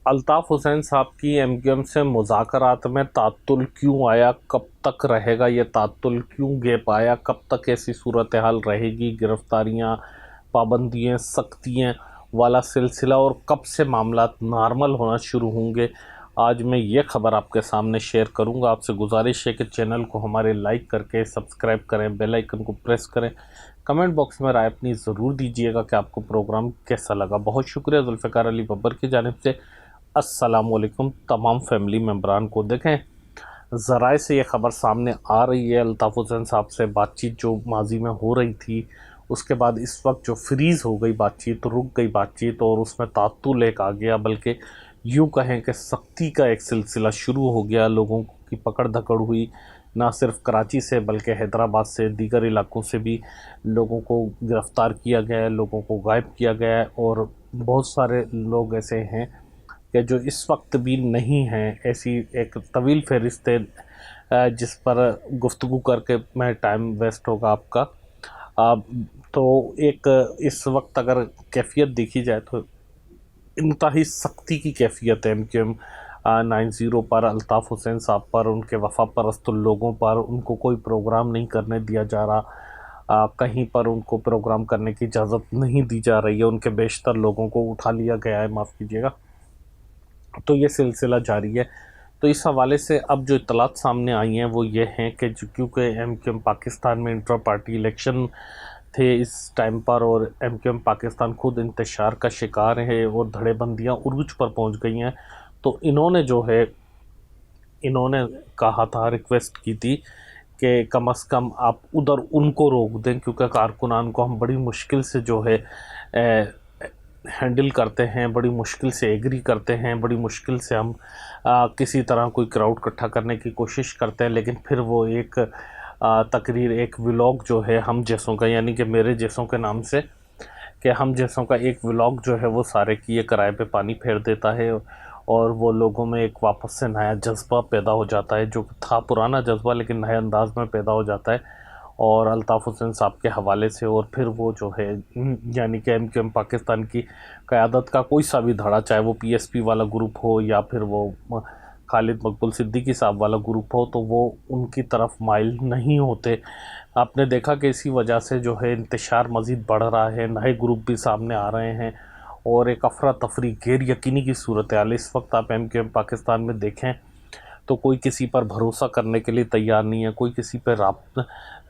الطاف حسین صاحب کی M Q M سے مذاکرات میں تعطل کیوں آیا، کب تک رہے گا یہ تعطل، کیوں گیپ آیا، کب تک ایسی صورتحال رہے گی، گرفتاریاں، پابندیاں، سختیاں والا سلسلہ، اور کب سے معاملات نارمل ہونا شروع ہوں گے؟ آج میں یہ خبر آپ کے سامنے شیئر کروں گا۔ آپ سے گزارش ہے کہ چینل کو ہمارے لائک کر کے سبسکرائب کریں، بیل آئیکن کو پریس کریں، کمنٹ باکس میں رائے اپنی ضرور دیجیے گا کہ آپ کو پروگرام کیسا لگا۔ بہت شکریہ ذوالفقار علی ببر کی جانب سے۔ السلام علیکم تمام فیملی ممبران کو۔ دیکھیں، ذرائع سے یہ خبر سامنے آ رہی ہے، الطاف حسین صاحب سے بات چیت جو ماضی میں ہو رہی تھی، اس کے بعد اس وقت جو فریز ہو گئی بات چیت، رک گئی بات چیت، اور اس میں تعطل ایک آ گیا، بلکہ یوں کہیں کہ سختی کا ایک سلسلہ شروع ہو گیا۔ لوگوں کی پکڑ دھکڑ ہوئی، نہ صرف کراچی سے بلکہ حیدرآباد سے، دیگر علاقوں سے بھی لوگوں کو گرفتار کیا گیا ہے، لوگوں کو غائب کیا گیا ہے، اور بہت سارے لوگ ایسے ہیں کہ جو اس وقت بھی نہیں ہیں۔ ایسی ایک طویل فہرست ہے جس پر گفتگو کر کے میں ٹائم ویسٹ ہوگا آپ کا۔ تو ایک اس وقت اگر کیفیت دیکھی جائے تو انتہائی سختی کی کیفیت ہے ایم کیو ایم 90 پر، الطاف حسین صاحب پر، ان کے وفا پرست لوگوں پر۔ ان کو کوئی پروگرام نہیں کرنے دیا جا رہا، کہیں پر ان کو پروگرام کرنے کی اجازت نہیں دی جا رہی ہے، ان کے بیشتر لوگوں کو اٹھا لیا گیا ہے، معاف کیجیے گا۔ تو یہ سلسلہ جاری ہے۔ تو اس حوالے سے اب جو اطلاعات سامنے آئی ہیں وہ یہ ہیں کہ کیونکہ ایم کیو ایم پاکستان میں انٹرا پارٹی الیکشن تھے اس ٹائم پر، اور ایم کیو ایم پاکستان خود انتشار کا شکار ہے، اور دھڑے بندیاں عروج پر پہنچ گئی ہیں، تو انہوں نے کہا تھا، ریکویسٹ کی تھی کہ کم از کم آپ ادھر ان کو روک دیں، کیونکہ کارکنان کو ہم بڑی مشکل سے جو ہے ہینڈل کرتے ہیں، بڑی مشکل سے ایگری کرتے ہیں، بڑی مشکل سے ہم کسی طرح کوئی کراؤڈ اکٹھا کرنے کی کوشش کرتے ہیں، لیکن پھر وہ ایک تقریر، ایک ولاگ جو ہے ہم جیسوں کا، یعنی کہ میرے جیسوں کے نام سے، کہ ہم جیسوں کا ایک ولاگ جو ہے وہ سارے کی یہ کرائے پہ پانی پھیر دیتا ہے، اور وہ لوگوں میں ایک واپس سے نیا جذبہ پیدا ہو جاتا ہے، جو تھا پرانا جذبہ لیکن نئے انداز میں پیدا ہو جاتا ہے، اور الطاف حسین صاحب کے حوالے سے، اور پھر وہ جو ہے یعنی کہ ایم کیو ایم پاکستان کی قیادت کا کوئی سا بھی دھڑا، چاہے وہ پی ایس پی والا گروپ ہو یا پھر وہ خالد مقبول صدیقی صاحب والا گروپ ہو، تو وہ ان کی طرف مائل نہیں ہوتے۔ آپ نے دیکھا کہ اسی وجہ سے جو ہے انتشار مزید بڑھ رہا ہے، نئے گروپ بھی سامنے آ رہے ہیں، اور ایک افراتفری غیر یقینی کی صورتحال اس وقت آپ ایم کیو ایم پاکستان میں دیکھیں تو کوئی کسی پر بھروسہ کرنے کے لیے تیار نہیں ہے، کوئی کسی پر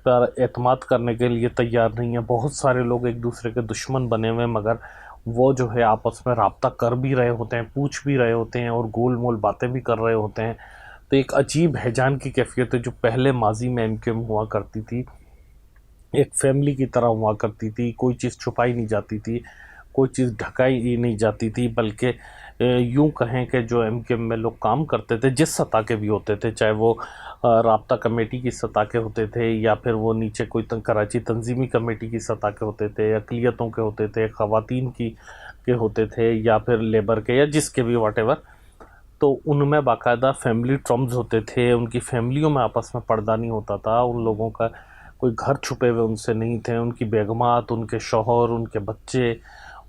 اعتماد کرنے کے لیے تیار نہیں ہے۔ بہت سارے لوگ ایک دوسرے کے دشمن بنے ہوئے ہیں، مگر وہ جو ہے آپس میں رابطہ کر بھی رہے ہوتے ہیں، پوچھ بھی رہے ہوتے ہیں، اور گول مول باتیں بھی کر رہے ہوتے ہیں۔ تو ایک عجیب ہیجان کی کیفیت ہے جو پہلے ماضی میں ایم کیو ایم ہوا کرتی تھی، ایک فیملی کی طرح ہوا کرتی تھی، کوئی چیز چھپائی نہیں جاتی تھی، کوئی چیز ڈھکائی نہیں جاتی تھی، بلکہ یوں کہیں کہ جو ایم کیو ایم میں لوگ کام کرتے تھے، جس سطح کے بھی ہوتے تھے، چاہے وہ رابطہ کمیٹی کی سطح کے ہوتے تھے، یا پھر وہ نیچے کوئی کراچی تنظیمی کمیٹی کی سطح کے ہوتے تھے، اقلیتوں کے ہوتے تھے، خواتین کے ہوتے تھے، یا پھر لیبر کے، یا جس کے بھی واٹ ایور، تو ان میں باقاعدہ فیملی ٹرمز ہوتے تھے، ان کی فیملیوں میں آپس میں پردہ نہیں ہوتا تھا، ان لوگوں کا کوئی گھر چھپے ہوئے ان سے نہیں تھے، ان کی بیگمات، ان کے شوہر، ان کے بچے،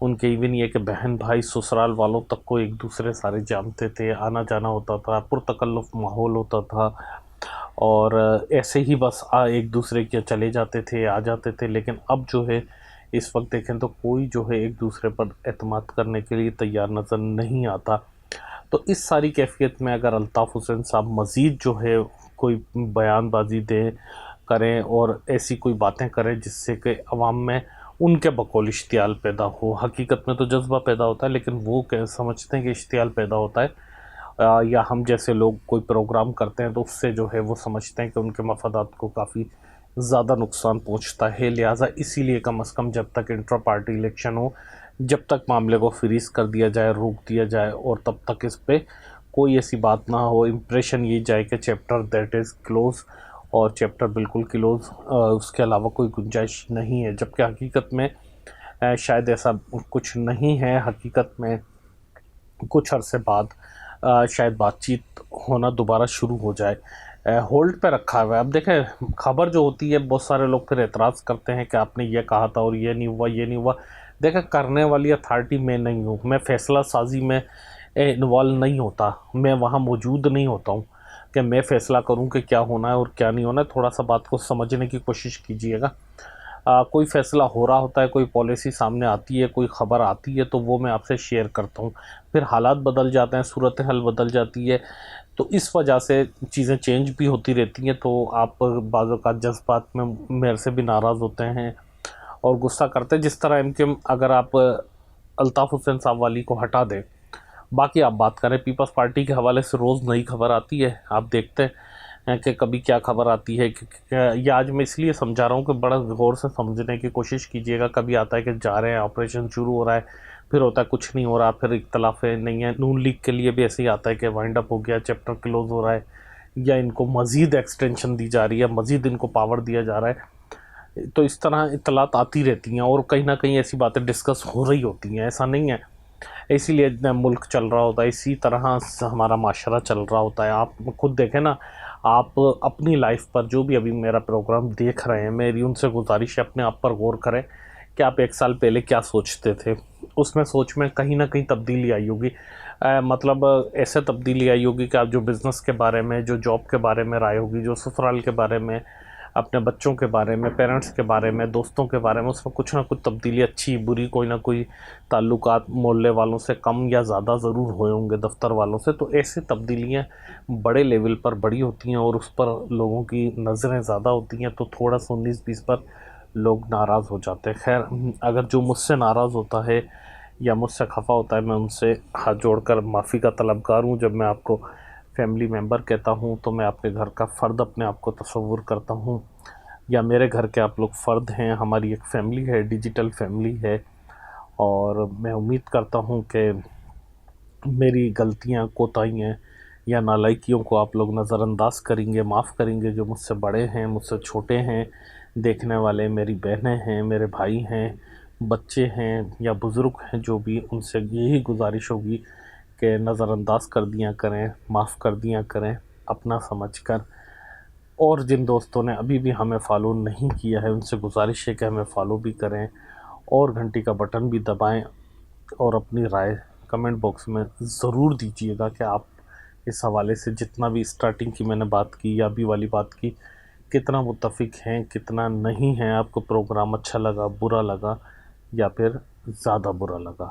ان کے ایون یہ کہ بہن بھائی سسرال والوں تک کو ایک دوسرے سارے جانتے تھے، آنا جانا ہوتا تھا، پرتکلف ماحول ہوتا تھا، اور ایسے ہی بس ایک دوسرے کے چلے جاتے تھے، آ جاتے تھے۔ لیکن اب جو ہے اس وقت دیکھیں تو کوئی جو ہے ایک دوسرے پر اعتماد کرنے کے لیے تیار نظر نہیں آتا۔ تو اس ساری کیفیت میں اگر الطاف حسین صاحب مزید جو ہے کوئی بیان بازی کریں اور ایسی کوئی باتیں کریں جس سے کہ عوام میں ان کے بقول اشتعال پیدا ہو، حقیقت میں تو جذبہ پیدا ہوتا ہے، لیکن وہ سمجھتے ہیں کہ اشتعال پیدا ہوتا ہے، یا ہم جیسے لوگ کوئی پروگرام کرتے ہیں تو اس سے جو ہے وہ سمجھتے ہیں کہ ان کے مفادات کو کافی زیادہ نقصان پہنچتا ہے، لہٰذا اسی لیے کم از کم جب تک انٹرا پارٹی الیکشن ہو، جب تک معاملے کو فریز کر دیا جائے، روک دیا جائے، اور تب تک اس پہ کوئی ایسی بات نہ ہو، امپریشن یہ جائے کہ چیپٹر دیٹ از کلوز، اور چیپٹر بالکل کلوز، اس کے علاوہ کوئی گنجائش نہیں ہے، جبکہ حقیقت میں شاید ایسا کچھ نہیں ہے۔ حقیقت میں کچھ عرصے بعد شاید بات چیت ہونا دوبارہ شروع ہو جائے، ہولڈ پہ رکھا ہوا ہے۔ اب دیکھیں، خبر جو ہوتی ہے بہت سارے لوگ پھر اعتراض کرتے ہیں کہ آپ نے یہ کہا تھا اور یہ نہیں ہوا، یہ نہیں ہوا۔ دیکھیں، کرنے والی اتھارٹی میں نہیں ہوں، میں فیصلہ سازی میں انوالو نہیں ہوتا، میں وہاں موجود نہیں ہوتا ہوں کہ میں فیصلہ کروں کہ کیا ہونا ہے اور کیا نہیں ہونا ہے۔ تھوڑا سا بات کو سمجھنے کی کوشش کیجئے گا۔ کوئی فیصلہ ہو رہا ہوتا ہے، کوئی پالیسی سامنے آتی ہے، کوئی خبر آتی ہے تو وہ میں آپ سے شیئر کرتا ہوں، پھر حالات بدل جاتے ہیں، صورتحال بدل جاتی ہے، تو اس وجہ سے چیزیں چینج بھی ہوتی رہتی ہیں، تو آپ بعض اوقات جذبات میں میرے سے بھی ناراض ہوتے ہیں اور غصہ کرتے ہیں، جس طرح اگر آپ الطاف حسین صاحب والی کو ہٹا دیں، باقی آپ بات کریں پیپلز پارٹی کے حوالے سے روز نئی خبر آتی ہے، آپ دیکھتے ہیں کہ کبھی کیا خبر آتی ہے یہ آج میں اس لیے سمجھا رہا ہوں کہ بڑا غور سے سمجھنے کی کوشش کیجئے گا۔ کبھی آتا ہے کہ جا رہے ہیں، آپریشن شروع ہو رہا ہے، پھر ہوتا ہے کچھ نہیں ہو رہا، پھر اختلاف نہیں ہے۔ نون لیگ کے لیے بھی ایسے ہی آتا ہے کہ وائنڈ اپ ہو گیا، چیپٹر کلوز ہو رہا ہے، یا ان کو مزید ایکسٹینشن دی جا رہی ہے، مزید ان کو پاور دیا جا رہا ہے، تو اس طرح اطلاعات آتی رہتی ہیں اور کہیں نہ کہیں ایسی باتیں ڈسکس ہو رہی ہوتی ہیں، ایسا نہیں ہے۔ اسی لیے ملک چل رہا ہوتا ہے، اسی طرح ہمارا معاشرہ چل رہا ہوتا ہے۔ آپ خود دیکھیں نا، آپ اپنی لائف پر جو بھی ابھی میرا پروگرام دیکھ رہے ہیں، میری ان سے گزارش ہے اپنے آپ پر غور کریں کہ آپ 1 سال پہلے کیا سوچتے تھے۔ اس میں سوچ میں کہیں نہ کہیں تبدیلی آئی ہوگی، مطلب ایسے تبدیلی آئی ہوگی کہ آپ جو بزنس کے بارے میں، جو جاب کے بارے میں رائے ہوگی، جو سسرال کے بارے میں، اپنے بچوں کے بارے میں، پیرنٹس کے بارے میں، دوستوں کے بارے میں، اس میں کچھ نہ کچھ تبدیلی، اچھی بری، کوئی نہ کوئی تعلقات محلے والوں سے کم یا زیادہ ضرور ہوئے ہوں گے، دفتر والوں سے، تو ایسی تبدیلیاں بڑے لیول پر بڑی ہوتی ہیں اور اس پر لوگوں کی نظریں زیادہ ہوتی ہیں، تو تھوڑا سا 19-20 پر لوگ ناراض ہو جاتے ہیں۔ خیر، اگر جو مجھ سے ناراض ہوتا ہے یا مجھ سے خفا ہوتا ہے، میں ان سے ہاتھ جوڑ کر معافی کا طلبگار ہوں۔ جب میں آپ کو فیملی ممبر کہتا ہوں تو میں آپ کے گھر کا فرد اپنے آپ کو تصور کرتا ہوں، یا میرے گھر کے آپ لوگ فرد ہیں، ہماری ایک فیملی ہے، ڈیجیٹل فیملی ہے، اور میں امید کرتا ہوں کہ میری غلطیاں، کوتاہیاں یا نالائکیوں کو آپ لوگ نظر انداز کریں گے، معاف کریں گے۔ جو مجھ سے بڑے ہیں، مجھ سے چھوٹے ہیں، دیکھنے والے میری بہنیں ہیں، میرے بھائی ہیں، بچے ہیں یا بزرگ ہیں، جو بھی، ان سے یہی گزارش ہوگی کہ نظر انداز کر دیا کریں، معاف کر دیا کریں اپنا سمجھ کر۔ اور جن دوستوں نے ابھی بھی ہمیں فالو نہیں کیا ہے، ان سے گزارش ہے کہ ہمیں فالو بھی کریں اور گھنٹی کا بٹن بھی دبائیں، اور اپنی رائے کمنٹ باکس میں ضرور دیجیے گا کہ آپ اس حوالے سے جتنا بھی اسٹارٹنگ کی میں نے بات کی یا ابھی والی بات کی، کتنا متفق ہیں، کتنا نہیں ہیں، آپ کو پروگرام اچھا لگا، برا لگا یا پھر زیادہ برا لگا۔